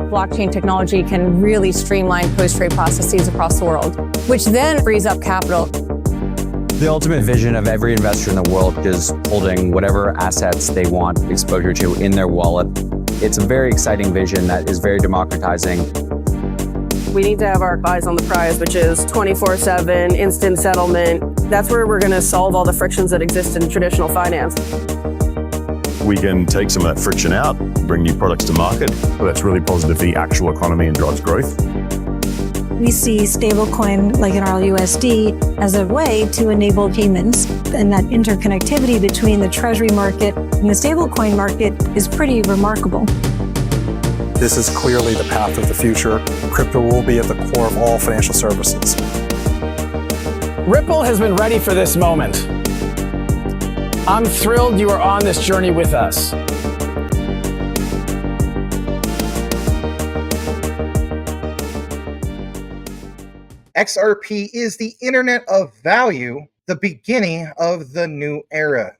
blockchain technology can really streamline post-trade processes across the world, which then frees up capital. The ultimate vision of every investor in the world is holding whatever assets they want exposure to in their wallet. It's a very exciting vision that is very democratizing. We need to have our eyes on the prize, which is 24/7 instant settlement. That's where we're going to solve all the frictions that exist in traditional finance. We can take some of that friction out, bring new products to market. So that's really positive for the actual economy and drives growth. We see stablecoin like an RLUSD as a way to enable payments, and that interconnectivity between the treasury market and the stablecoin market is pretty remarkable. This is clearly the path of the future. Crypto will be at the core of all financial services. Ripple has been ready for this moment. I'm thrilled you are on this journey with us. XRP is the Internet of Value, the beginning of the new era.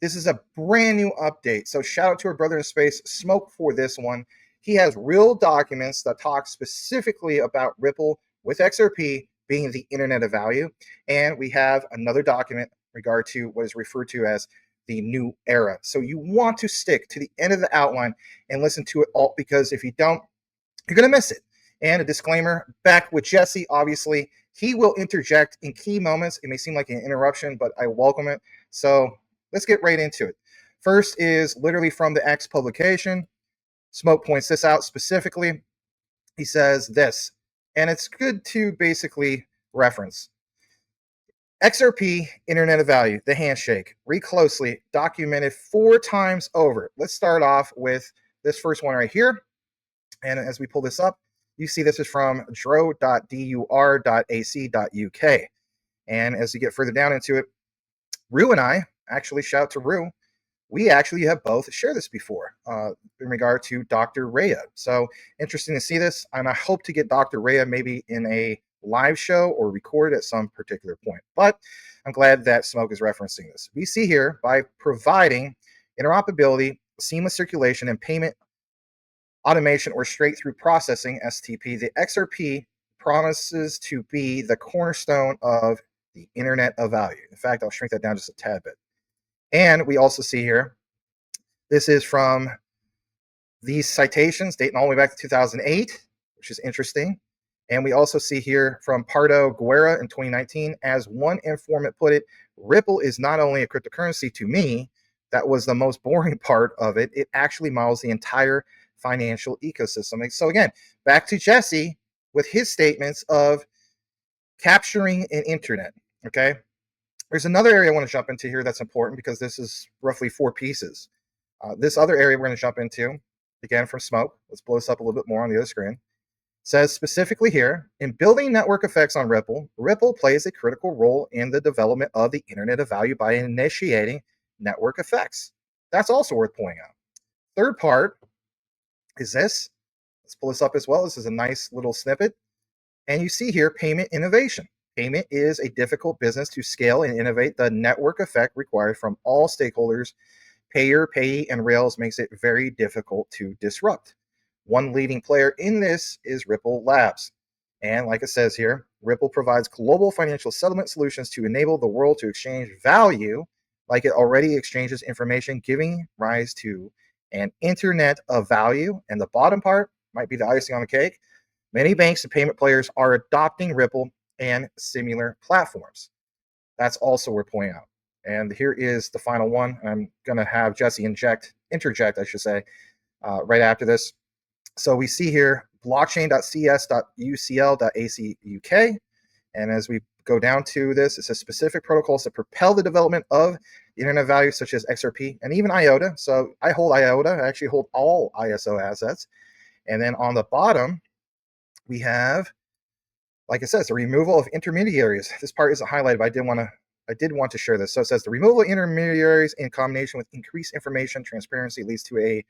This is a brand new update. So shout out to our brother in space, Smoke, for this one. He has real documents that talk specifically about Ripple with XRP being the Internet of Value. And we have another document in regard to what is referred to as the new era. So you want to stick to the end of the outline and listen to it all, because if you don't, you're going to miss it. And a disclaimer, back with Jesse, obviously, he will interject in key moments. It may seem like an interruption, but I welcome it. So let's get right into it. First is literally from the X publication. Smoke points this out specifically. He says this, and it's good to basically reference. XRP, Internet of Value, the handshake, read closely, documented 4 times over. Let's start off with this first one right here. And as we pull this up, you see this is from dro.dur.ac.uk. And as you get further down into it, Rue and I, actually shout out to Rue, we actually have both shared this before in regard to Dr. Rhea. So interesting to see this. And I hope to get Dr. Rhea maybe in a live show or recorded at some particular point. But I'm glad that Smoke is referencing this. We see here, by providing interoperability, seamless circulation, and payment automation or straight-through processing, STP, the XRP promises to be the cornerstone of the Internet of Value. In fact, I'll shrink that down just a tad bit. And we also see here, this is from these citations dating all the way back to 2008, which is interesting. And we also see here from Pardo Guerra in 2019, as one informant put it, Ripple is not only a cryptocurrency to me, that was the most boring part of it. It actually models the entire financial ecosystem. And so again, back to Jesse with his statements of capturing an internet. Okay, there's another area I want to jump into here that's important, because this is roughly 4 pieces. This other area we're going to jump into, again from Smoke, let's blow this up a little bit more on the other screen, says specifically here, in building network effects on Ripple, Ripple plays a critical role in the development of the Internet of Value by initiating network effects. That's also worth pointing out. Third part is this. Let's pull this up as well. This is a nice little snippet. And you see here, payment innovation. Payment is a difficult business to scale and innovate. The network effect required from all stakeholders, payer, payee, and rails, makes it very difficult to disrupt. One leading player in this is Ripple Labs. And like it says here, Ripple provides global financial settlement solutions to enable the world to exchange value like it already exchanges information, giving rise to an Internet of Value. And the bottom part might be the icing on the cake. Many banks and payment players are adopting Ripple and similar platforms. That's also worth pointing out. And here is the final one. I'm going to have Jesse interject, I should say, right after this. So we see here blockchain.cs.ucl.ac.uk. And as we go down to this, it says specific protocols that propel the development of the Internet of Value, such as XRP and even IOTA. So I hold IOTA. I actually hold all ISO assets. And then on the bottom, we have, like it says, the removal of intermediaries. This part isn't highlighted, but I did want to share this. So it says the removal of intermediaries in combination with increased information transparency leads to a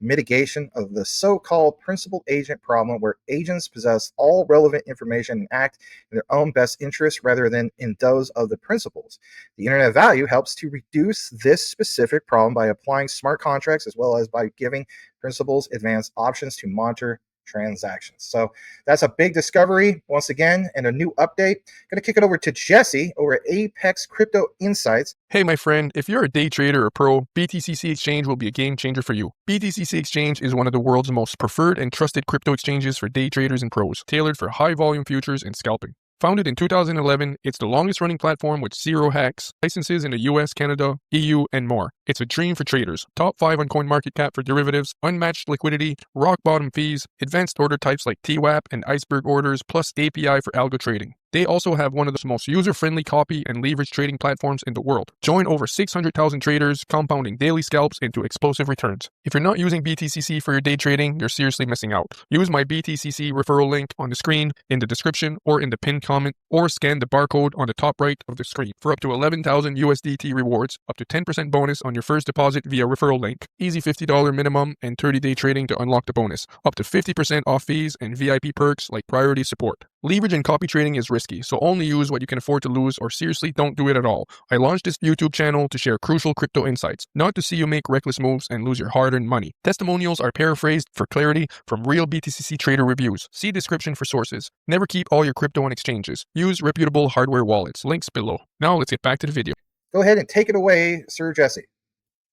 mitigation of the so-called principal agent problem, where agents possess all relevant information and act in their own best interests rather than in those of the principals. The Internet of Value helps to reduce this specific problem by applying smart contracts, as well as by giving principals advanced options to monitor transactions. So that's a big discovery once again, and a new update. Going to kick it over to Jesse over at Apex Crypto Insights. Hey, my friend, if you're a day trader or pro, BTCC Exchange will be a game changer for you. BTCC Exchange is one of the world's most preferred and trusted crypto exchanges for day traders and pros, tailored for high volume futures and scalping. Founded in 2011, it's the longest running platform with 0 hacks, licenses in the US, Canada, EU, and more. It's a dream for traders. Top 5 on CoinMarketCap for derivatives, unmatched liquidity, rock bottom fees, advanced order types like TWAP and iceberg orders, plus API for algo trading. They also have one of the most user-friendly copy and leverage trading platforms in the world. Join over 600,000 traders, compounding daily scalps into explosive returns. If you're not using BTCC for your day trading, you're seriously missing out. Use my BTCC referral link on the screen, in the description, or in the pinned comment, or scan the barcode on the top right of the screen for up to 11,000 USDT rewards, up to 10% bonus on your first deposit via referral link. Easy $50 minimum and 30-day trading to unlock the bonus. Up to 50% off fees and VIP perks like priority support. Leverage and copy trading is risky, so only use what you can afford to lose, or seriously don't do it at all. I launched this YouTube channel to share crucial crypto insights, not to see you make reckless moves and lose your hard-earned money. Testimonials are paraphrased for clarity from real BTCC trader reviews. See description for sources. Never keep all your crypto on exchanges. Use reputable hardware wallets. Links below. Now let's get back to the video. Go ahead and take it away, Sir Jesse.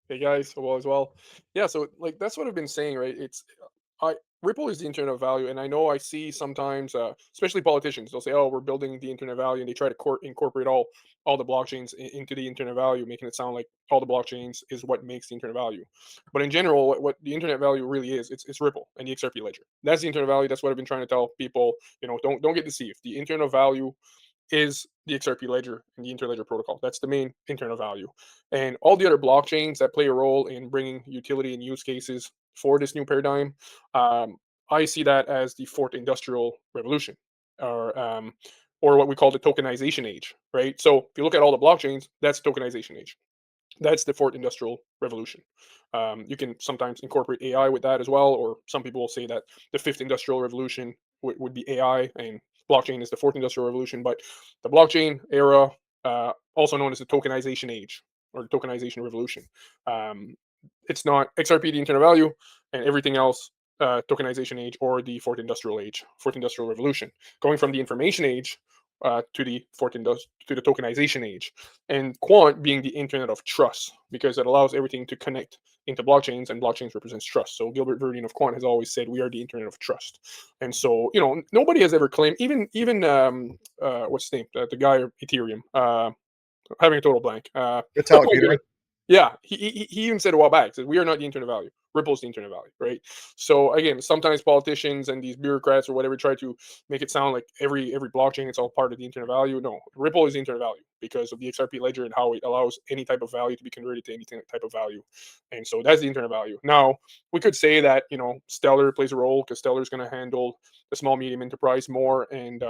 Hey guys, hope all is well. Yeah, so like that's what I've been saying, right? Ripple is the internet of value, and I know I see sometimes, especially politicians, they'll say, "Oh, we're building the internet of value," and they try to incorporate all the blockchains into the internet of value, making it sound like all the blockchains is what makes the internet of value. But in general, what the internet value really is, it's Ripple and the XRP ledger. That's the internet value. That's what I've been trying to tell people. Don't get deceived. The internet of value is the XRP ledger and the interledger protocol. That's the main internet of value, and all the other blockchains that play a role in bringing utility and use cases for this new paradigm. I see that as the fourth industrial revolution, or what we call the tokenization age, right? So if you look at all the blockchains, that's tokenization age. That's the fourth industrial revolution. You can sometimes incorporate AI with that as well, or some people will say that the fifth industrial revolution would be AI, and blockchain is the fourth industrial revolution. But the blockchain era, also known as the tokenization age or the tokenization revolution. It's not XRP, the internet value, and everything else, tokenization age or the fourth industrial age, fourth industrial revolution, going from the information age to the tokenization age, and quant being the internet of trust, because it allows everything to connect into blockchains, and blockchains represents trust. So Gilbert Verdian of Quant has always said we are the internet of trust, and so nobody has ever claimed, even what's his name, the guy Ethereum, having a total blank. Vitalik Buterin. Yeah, he even said a while back, he said, we are not the internet value. Ripple is the internet value, right? So again, sometimes politicians and these bureaucrats or whatever try to make it sound like every blockchain, it's all part of the internet value. No, Ripple is the internet value because of the XRP ledger and how it allows any type of value to be converted to any type of value. And so that's the internet value. Now, we could say that, Stellar plays a role, because Stellar is going to handle the small, medium enterprise more, and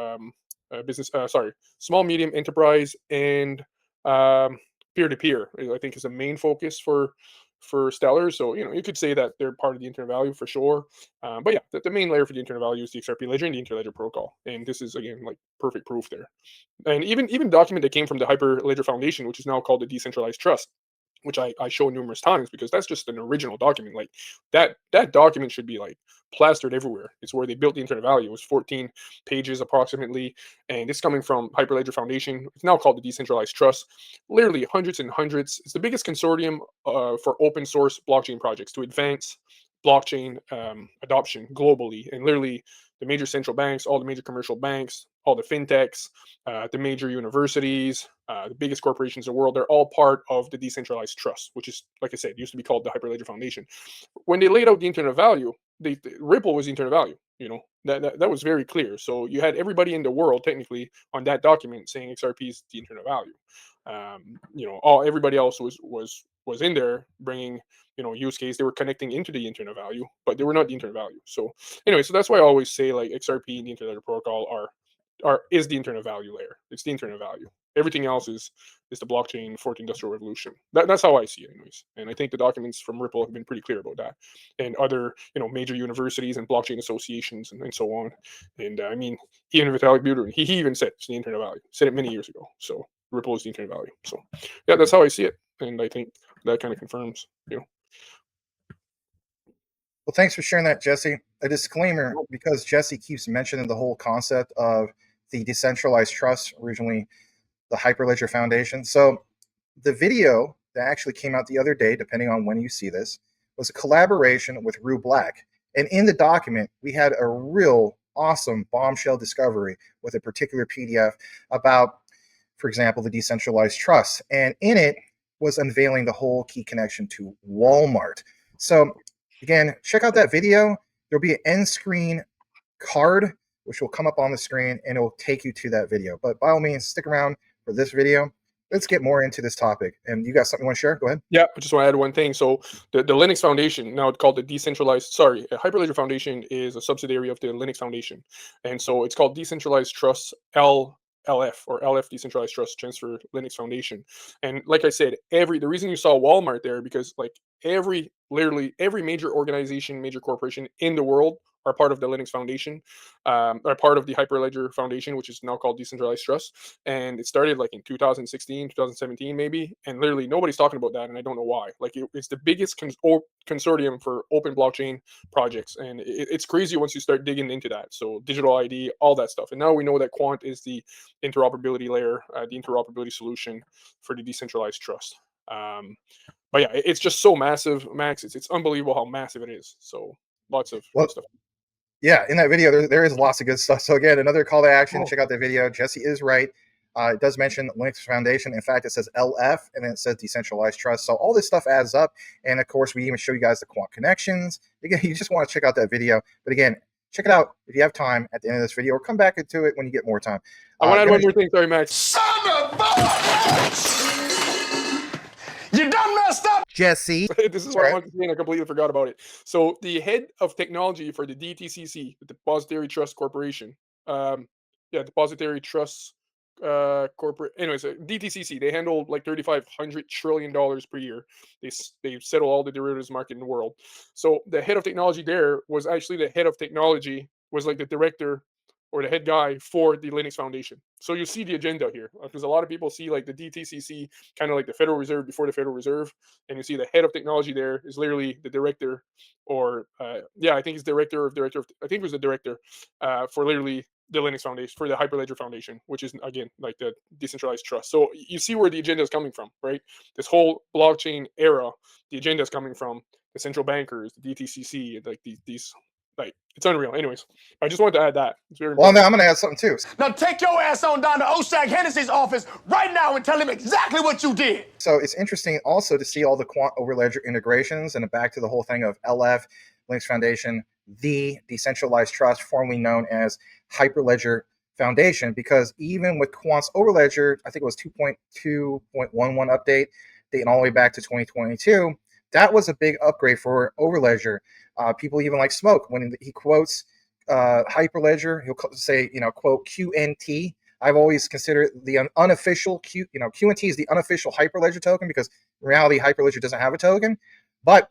small, medium enterprise and peer-to-peer, I think, is the main focus for Stellar. So you could say that they're part of the internet value for sure. But yeah, the main layer for the internet value is the XRP ledger and the interledger protocol, and this is again like perfect proof there. And even document that came from the Hyperledger Foundation, which is now called the Decentralized Trust, which I show numerous times, because that's just an original document. Like that document should be like plastered everywhere. It's where they built the internet value. It was 14 pages approximately, and it's coming from Hyperledger Foundation. It's now called the Decentralized Trust. Literally hundreds and hundreds. It's the biggest consortium for open source blockchain projects to advance blockchain adoption globally, and literally the major central banks, all the major commercial banks, all the fintechs, the major universities, the biggest corporations in the world, they're all part of the Decentralized Trust, which is, like I said, used to be called the Hyperledger Foundation. When they laid out the internet value, Ripple was the internet value. That was very clear. So you had everybody in the world technically on that document saying XRP is the internet value. Everybody else was in there bringing use case. They were connecting into the internet value, but they were not the internet value. So anyway, so that's why I always say like XRP and the internet protocol is the internet value layer. It's the internet value. Everything else is the blockchain fourth industrial revolution. That's how I see it, anyways. And I think the documents from Ripple have been pretty clear about that, and other major universities and blockchain associations and so on. And I mean, even Vitalik Buterin, he even said it's the internet value. Said it many years ago. So Ripple is the internet value. So yeah, that's how I see it, and I think that kind of confirms. Well, thanks for sharing that, Jesse. A disclaimer, because Jesse keeps mentioning the whole concept of the decentralized trust, originally the Hyperledger Foundation. So the video that actually came out the other day, depending on when you see this, was a collaboration with Rue Black. And in the document, we had a real awesome bombshell discovery with a particular PDF about, for example, the decentralized trust. And in it was unveiling the whole key connection to Walmart. So again, check out that video. There'll be an end screen card, which will come up on the screen, and it will take you to that video. But by all means, stick around for this video. Let's get more into this topic. And you got something you want to share? Go ahead. Yeah, I just want to add one thing. So the Linux Foundation, now it's called the Hyperledger Foundation is a subsidiary of the Linux Foundation. And so it's called Decentralized Trust LF, or LF Decentralized Trust Transfer Linux Foundation. And like I said, the reason you saw Walmart there, because like literally every major organization, major corporation in the world are part of the Linux Foundation, are part of the Hyperledger Foundation, which is now called Decentralized Trust. And it started like in 2016, 2017, maybe. And literally nobody's talking about that. And I don't know why. Like it's the biggest consortium for open blockchain projects. And it's crazy once you start digging into that. So digital ID, all that stuff. And now we know that Quant is the interoperability layer, the interoperability solution for the decentralized trust. But yeah, it's just so massive, Max. It's unbelievable how massive it is. So lots of good stuff. Yeah, in that video, there is lots of good stuff. So again, another call to action. Check out the video. Jesse is right. It does mention Linux Foundation. In fact, it says LF, and then it says Decentralized Trust. So all this stuff adds up. And of course, we even show you guys the Quant connections. Again, you just want to check out that video. But again, check it out if you have time at the end of this video, or come back into it when you get more time. I want to add one more thing. Sorry, Max. Son of a You done messed up, Jesse. This is what I wanted to say, and I completely forgot about it. So the head of technology for the DTCC, the Depository Trust Corporation, Depository Trust Corporate. Anyways, DTCC, they handle like $3,500 trillion per year. They settle all the derivatives market in the world. So the head of technology there was actually the head of technology, was like the director or the head guy for the Linux Foundation. So you see the agenda here, because a lot of people see like the DTCC kind of like the Federal Reserve before the Federal Reserve, and you see the head of technology there is literally the director, or I think he's I think it was the director for literally the Linux Foundation, for the Hyperledger Foundation, which is again like the decentralized trust. So you see where the agenda is coming from, right? This whole blockchain era, the agenda is coming from the central bankers, the DTCC, like these. Like, it's unreal. Anyways, I just wanted to add that. It's very important. Well, now I'm going to add something too. Now take your ass on down to Oshag Hennessy's office right now and tell him exactly what you did. So it's interesting also to see all the Quant over Ledger integrations, and back to the whole thing of LF, Linux Foundation, the Decentralized Trust, formerly known as Hyperledger Foundation, because even with Quant's over Ledger, I think it was 2.2.11 update, dating all the way back to 2022, that was a big upgrade for Overledger. People even like Smoke when he quotes Hyperledger. He'll say, quote QNT. I've always considered the unofficial QNT is the unofficial Hyperledger token, because in reality Hyperledger doesn't have a token. But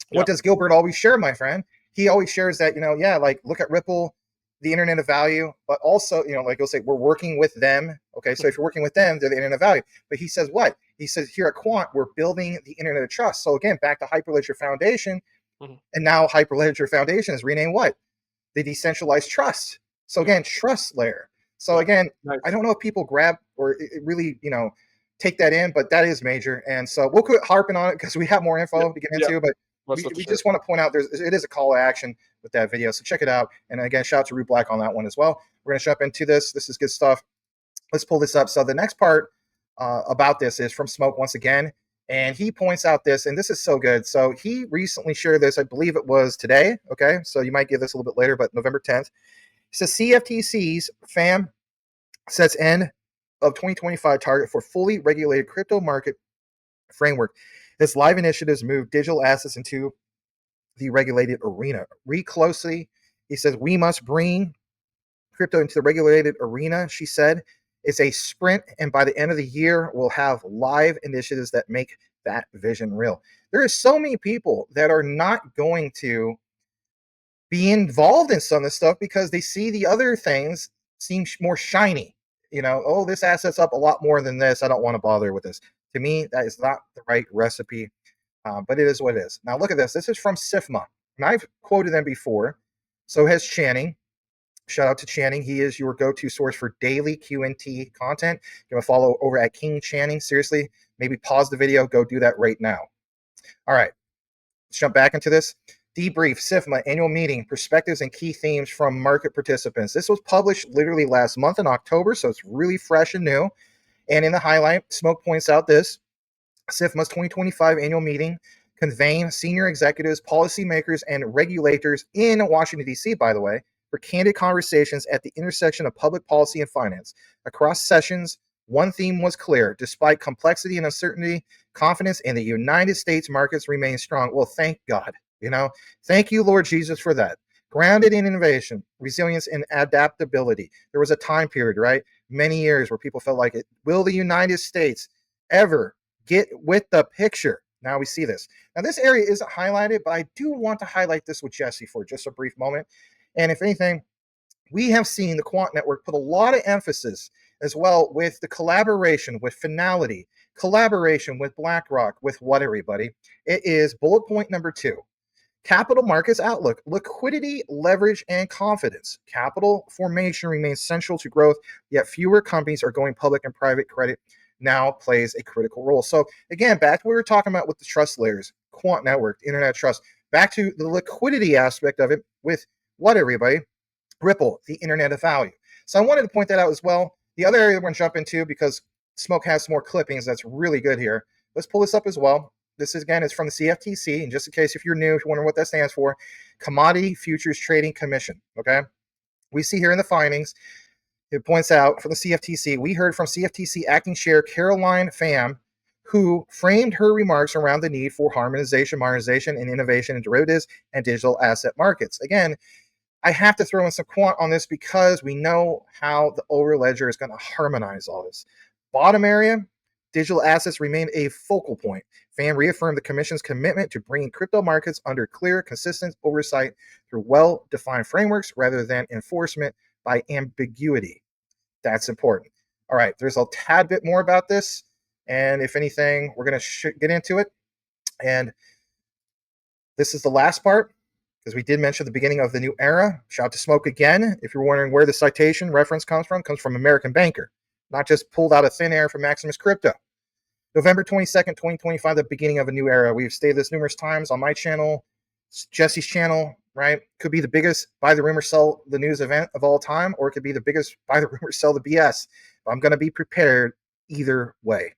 what does Gilbert always share, my friend? He always shares that like look at Ripple, the Internet of Value, but also like he'll say we're working with them. Okay, so if you're working with them, they're the Internet of Value. But he says what? He says here at Quant, we're building the Internet of Trust. So again, back to Hyperledger Foundation, and now Hyperledger Foundation is renamed what? The Decentralized Trust. So again, trust layer. So again, I don't know if people grab or really take that in, but that is major. And so we'll quit harping on it because we have more info to get into. But we just want to point out it is a call to action with that video. So check it out. And again, shout out to Rue Black on that one as well. We're going to jump into this. This is good stuff. Let's pull this up. So the next part about this is from Smoke once again. And he points out this, and this is so good. So he recently shared this. I believe it was today. Okay. So you might get this a little bit later, but November 10th. He says CFTC's FAM sets end of 2025 target for fully regulated crypto market framework. This live initiatives move digital assets into the regulated arena. Read closely. He says, we must bring crypto into the regulated arena, she said. It's a sprint, and by the end of the year, we'll have live initiatives that make that vision real. There are so many people that are not going to be involved in some of this stuff because they see the other things seem more shiny. Oh, this asset's up a lot more than this. I don't want to bother with this. To me, that is not the right recipe, but it is what it is. Now, look at this. This is from SIFMA, and I've quoted them before. So has Channing. Shout out to Channing. He is your go-to source for daily Q&T content. Give him a follow over at King Channing. Seriously, maybe pause the video. Go do that right now. All right, let's jump back into this. Debrief SIFMA annual meeting, perspectives and key themes from market participants. This was published literally last month in October, so it's really fresh and new. And in the highlight, Smoke points out this. SIFMA's 2025 annual meeting convened senior executives, policymakers, and regulators in Washington, D.C., by the way, for candid conversations at the intersection of public policy and finance. Across sessions, one theme was clear. Despite complexity and uncertainty, confidence in the United States markets remains strong. Well, thank God. Thank you, Lord Jesus, for that. Grounded in innovation, resilience, and adaptability. There was a time period, right? Many years where people felt like it. Will the United States ever get with the picture? Now we see this. Now, this area isn't highlighted, but I do want to highlight this with Jesse for just a brief moment. And if anything, we have seen the Quant Network put a lot of emphasis as well with the collaboration with Finality, collaboration with BlackRock, with what, everybody? It is bullet point number 2. Capital markets outlook, liquidity, leverage, and confidence. Capital formation remains central to growth, yet fewer companies are going public, and private credit now plays a critical role. So again, back to what we were talking about with the trust layers, Quant Network, Internet Trust, back to the liquidity aspect of it with what, everybody? Ripple, the Internet of Value. So I wanted to point that out as well. The other area we're going to jump into, because Smoke has some more clippings that's really good here. Let's pull this up as well. This is, again, it's from the CFTC, and just in case if you're new, if you're wondering what that stands for, Commodity Futures Trading Commission, okay? We see here in the findings, it points out from the CFTC, we heard from CFTC Acting Chair Caroline Pham, who framed her remarks around the need for harmonization, modernization, and innovation in derivatives and digital asset markets. Again, I have to throw in some quant on this because we know how the overledger is going to harmonize all this. Bottom area, digital assets remain a focal point. Pham reaffirmed the Commission's commitment to bringing crypto markets under clear, consistent oversight through well-defined frameworks rather than enforcement by ambiguity. That's important. All right, there's a tad bit more about this, and if anything, we're going to get into it. And this is the last part, because we did mention the beginning of the new era. Shout out to Smoke again. If you're wondering where the citation reference comes from American Banker, not just pulled out of thin air from Maximus Crypto. November 22nd, 2025, the beginning of a new era. We've stated this numerous times on my channel, Jesse's channel, right? Could be the biggest buy the rumor, sell the news event of all time, or it could be the biggest buy the rumor, sell the BS. But I'm going to be prepared either way.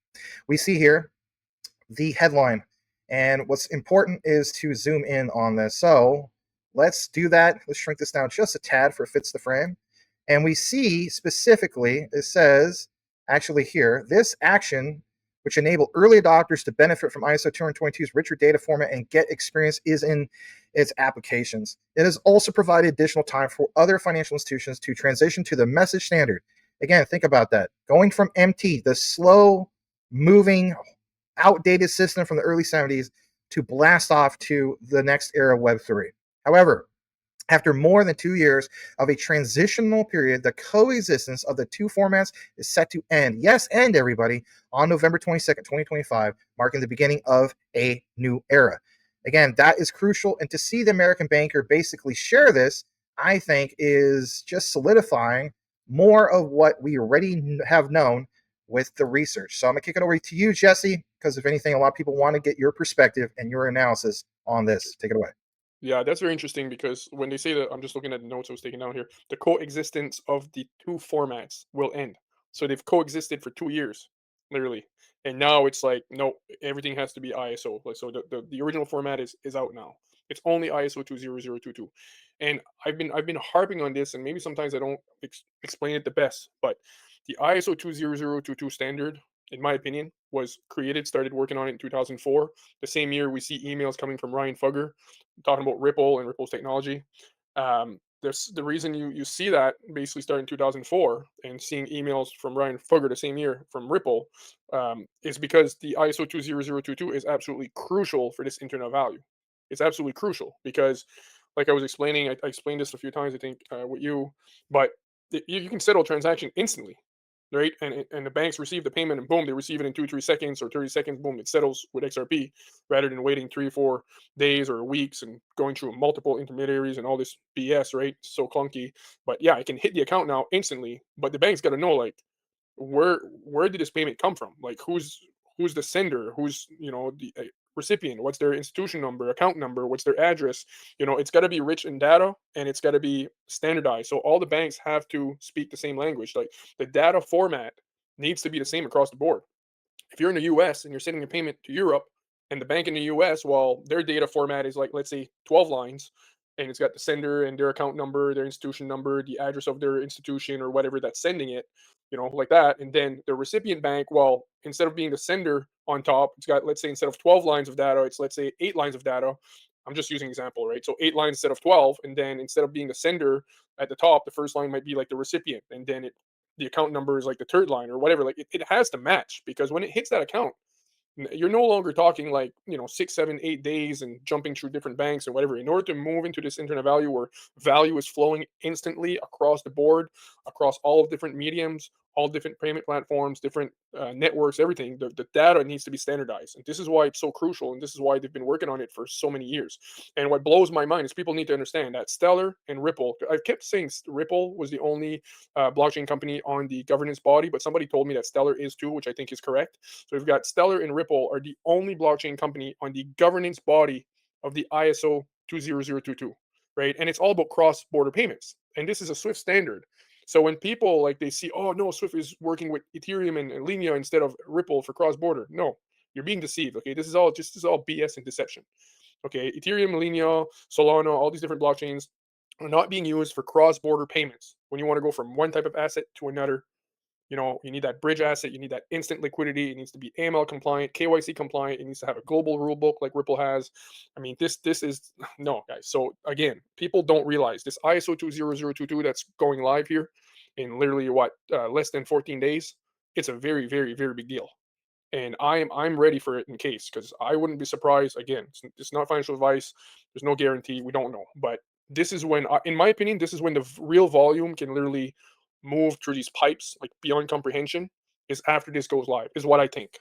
We see here the headline, and what's important is to zoom in on this. So let's do that. Let's shrink this down just a tad for it fits the frame. And we see specifically, it says, actually here, this action, which enable early adopters to benefit from ISO 222's richer data format and get experience, is in its applications. It has also provided additional time for other financial institutions to transition to the message standard. Again, think about that. Going from MT, the slow-moving, outdated system from the early 70s, to blast off to the next era of Web3. However, after more than 2 years of a transitional period, the coexistence of the two formats is set to end. Yes, end, everybody, on November 22nd, 2025, marking the beginning of a new era. Again, that is crucial. And to see the American Banker basically share this, I think, is just solidifying more of what we already have known with the research. So I'm going to kick it over to you, Jesse, because if anything, a lot of people want to get your perspective and your analysis on this. Take it away. Yeah, that's very interesting because when they say that, I'm just looking at the notes I was taking down here. The coexistence of the two formats will end. So they've coexisted for 2 years, literally, and now it's like no, everything has to be ISO. Like so, the original format is out now. It's only ISO 20022, and I've been harping on this, and maybe sometimes I don't explain it the best, but the ISO 20022 standard, in my opinion, was started working on it in 2004. The same year we see emails coming from Ryan Fugger talking about Ripple and Ripple's technology. There's the reason you see that basically starting in 2004 and seeing emails from Ryan Fugger the same year from Ripple is because the ISO 20022 is absolutely crucial for this Internet of Value. It's absolutely crucial because, like I was explaining, I explained this a few times, I think, with you, but you can settle a transaction instantly. right? And the banks receive the payment and boom, they receive it in 2-3 seconds or 30 seconds, boom, it settles with XRP rather than waiting 3-4 days or weeks and going through multiple intermediaries and all this BS, right? So clunky. But yeah, I can hit the account now instantly, but the bank's got to know like where did this payment come from? Like who's the sender? Who's, you know, the recipient? What's their institution number, account number? What's their address? You know, it's got to be rich in data and it's got to be standardized. So all the banks have to speak the same language. Like the data format needs to be the same across the board. If you're in the US and you're sending a payment to Europe and the bank in the US, well, their data format is like, let's say 12 lines and it's got the sender and their account number, their institution number, the address of their institution or whatever that's sending it, you know, like that. And then the recipient bank, well, instead of being the sender on top, it's got, let's say, instead of 12 lines of data, it's, let's say, 8 lines of data. I'm just using an example, right? So 8 lines instead of 12. And then instead of being the sender at the top, the first line might be like the recipient. And then the account number is like the third line or whatever. Like it has to match, because when it hits that account, you're no longer talking like, you know, 6, 7, 8 days and jumping through different banks and whatever. In order to move into this internet value where value is flowing instantly across the board, across all of different mediums, all different payment platforms, different networks, everything, the data needs to be standardized. And this is why it's so crucial. And this is why they've been working on it for so many years. And what blows my mind is people need to understand that Stellar and Ripple, I've kept saying Ripple was the only blockchain company on the governance body, but somebody told me that Stellar is too, which I think is correct. So we've got Stellar and Ripple are the only blockchain company on the governance body of the ISO 20022, right? And it's all about cross-border payments. And this is a SWIFT standard. So when people like they see, oh no, Swift is working with Ethereum and Linea instead of Ripple for cross-border. No, you're being deceived. Okay, this is all BS and deception. Okay, Ethereum, Linea, Solana, all these different blockchains are not being used for cross-border payments. When you want to go from one type of asset to another, you know, you need that bridge asset, you need that instant liquidity, it needs to be AML compliant, KYC compliant, it needs to have a global rule book like Ripple has. I mean, this is no, guys. So again, people don't realize this ISO 20022 that's going live here in literally less than 14 days. It's a very, very, very big deal. And I'm ready for it in case, because I wouldn't be surprised. Again, it's not financial advice. There's no guarantee. We don't know. But this is when, in my opinion, this is when the real volume can literally move through these pipes like beyond comprehension, is after this goes live, is what I think.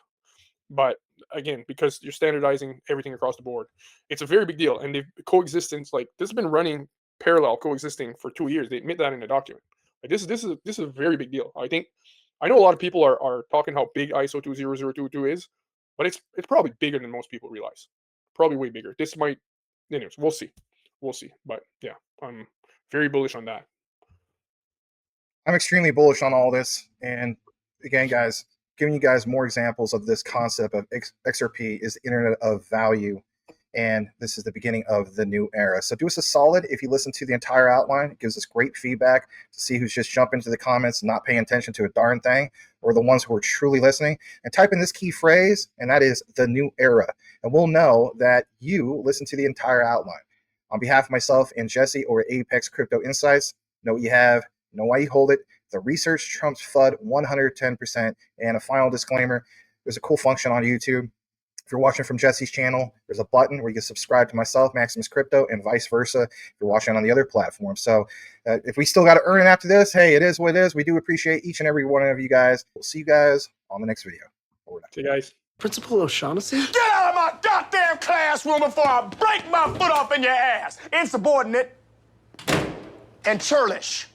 But again, because you're standardizing everything across the board, it's a very big deal. And the coexistence, like this has been running parallel coexisting for 2 years. They admit that in the document. Like this is a very big deal. I know a lot of people are talking how big ISO 20022 is, but it's probably bigger than most people realize. Probably way bigger. This might, anyways, we'll see. But yeah, I'm very bullish on that. I'm extremely bullish on all this. And again, guys, giving you guys more examples of this concept of XRP is the Internet of Value. And this is the beginning of the new era. So do us a solid if you listen to the entire outline. It gives us great feedback to see who's just jumping into the comments and not paying attention to a darn thing, or the ones who are truly listening. And type in this key phrase, and that is the new era. And we'll know that you listen to the entire outline. On behalf of myself and Jesse over at Apex Crypto Insights, know what you have, know why you hold it. The research trumps FUD 110%. And a final disclaimer, there's a cool function on YouTube. If you're watching from Jesse's channel, there's a button where you can subscribe to myself, Maximus Crypto, and vice versa if you're watching on the other platform. So if we still got to earn it after this, hey, it is what it is. We do appreciate each and every one of you guys. We'll see you guys on the next video. See you guys. Principal O'Shaughnessy? Get out of my goddamn classroom before I break my foot off in your ass! Insubordinate and churlish.